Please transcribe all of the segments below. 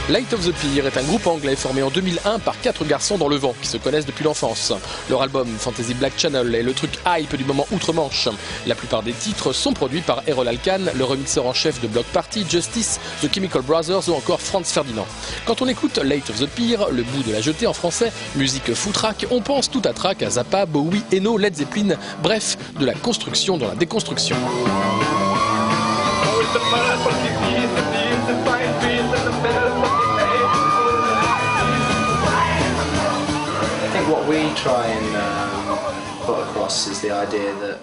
Light of the Pier est un groupe anglais formé en 2001 par 4 garçons dans le vent qui se connaissent depuis l'enfance. Leur album Fantasy Black Channel est le truc hype du moment outre-Manche. La plupart des titres sont produits par Errol Alkan, le remixeur en chef de Bloc Party, Justice, The Chemical Brothers ou encore Franz Ferdinand. Quand on écoute Light of the Pier, le bout de la jetée en français, musique foutraque, on pense tout à trac à Zappa, Bowie, Eno, Led Zeppelin, bref, de la construction dans la déconstruction. What we try and put across is the idea that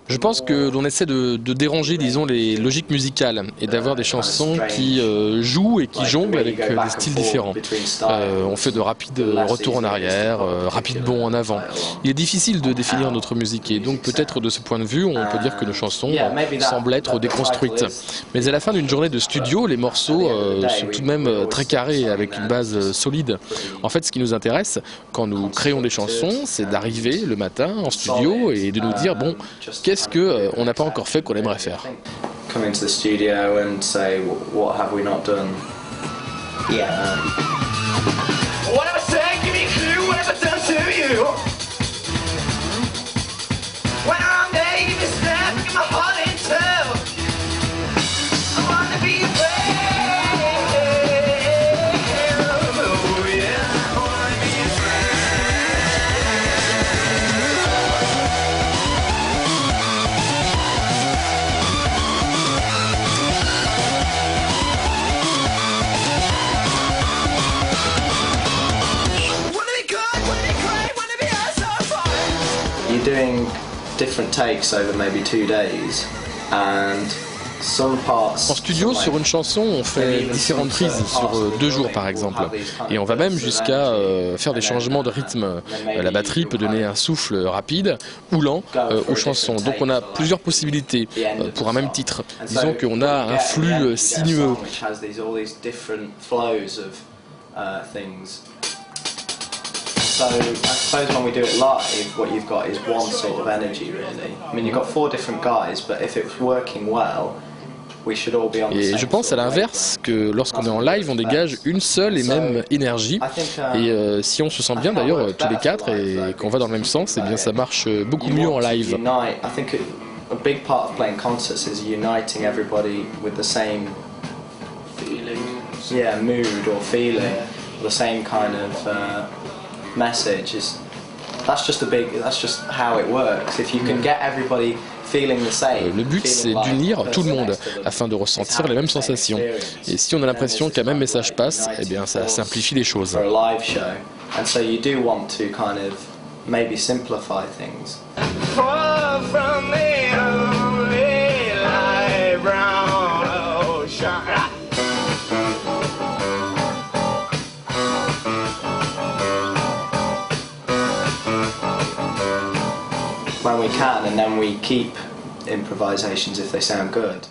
Je pense que l'on essaie de déranger, disons, les logiques musicales et d'avoir des chansons qui jouent et qui jonglent avec des styles différents. On fait de rapides retours en arrière, rapides bonds en avant. Il est difficile de définir notre musique et donc peut-être de ce point de vue, on peut dire que nos chansons semblent être déconstruites. Mais à la fin d'une journée de studio, les morceaux sont tout de même très carrés avec une base solide. En fait, ce qui nous intéresse quand nous créons des chansons, c'est d'arriver le matin en studio et de nous dire, bon, qu'est-ce qu'on n'a pas encore fait qu'on aimerait faire. Come into the studio and say, what have we not done? Yeah. What I say, give me a clue, what have I done to you? When I'm there, give me a snap, give my heart in two. I wanna be a doing different takes over maybe 2 days and some parts. En studio, sur une chanson, on fait différentes prises sur 2 jours par exemple. Et on va même jusqu'à faire des changements de rythme. La batterie peut donner un souffle rapide ou lent aux chansons. Donc on a plusieurs possibilités pour un même titre. Disons qu'on a un flux sinueux. So I suppose when we do it live, what you've got is one sort of energy really. I mean, you've got 4 different guys, but if it's working well, we should all be on the same. Et je pense à l'inverse, que lorsqu'on est en live, on dégage une seule et même énergie. Et si on se sent bien d'ailleurs tous les 4 et qu'on va dans le même sens, eh bien ça marche beaucoup mieux en live. I think a big part of playing concerts is uniting everybody with the same feeling. Yeah, mood or feeling, the same kind of message. That's just how it works. If you can get everybody feeling the same. Le but, c'est d'unir tout le monde afin de ressentir les mêmes sensations. Et si on a l'impression qu'un même message passe, eh bien ça simplifie les choses. And so you do want to kind of maybe simplify things. When we can, and then we keep improvisations if they sound good.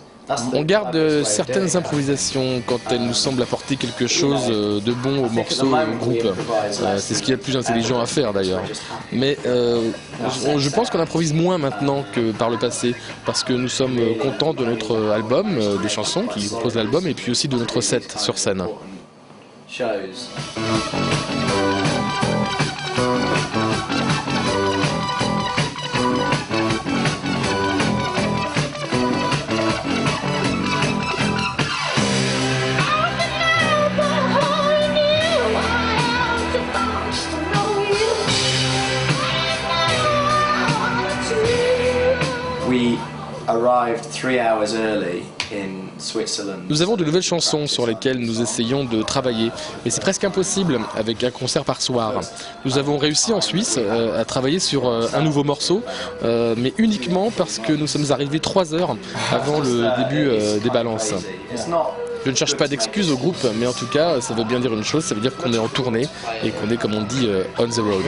On garde certaines improvisations quand elles nous semblent apporter quelque chose de bon au morceau ou au groupe. C'est ce qu'il y a de plus intelligent à faire d'ailleurs. Mais je pense qu'on improvise moins maintenant que par le passé, parce que nous sommes contents de notre album, des chansons qui composent l'album, et puis aussi de notre set sur scène. Nous avons de nouvelles chansons sur lesquelles nous essayons de travailler, mais c'est presque impossible avec un concert par soir. Nous avons réussi en Suisse à travailler sur un nouveau morceau, mais uniquement parce que nous sommes arrivés 3 heures avant le début des balances. Je ne cherche pas d'excuses au groupe, mais en tout cas, ça veut bien dire une chose, ça veut dire qu'on est en tournée et qu'on est, comme on dit, on the road.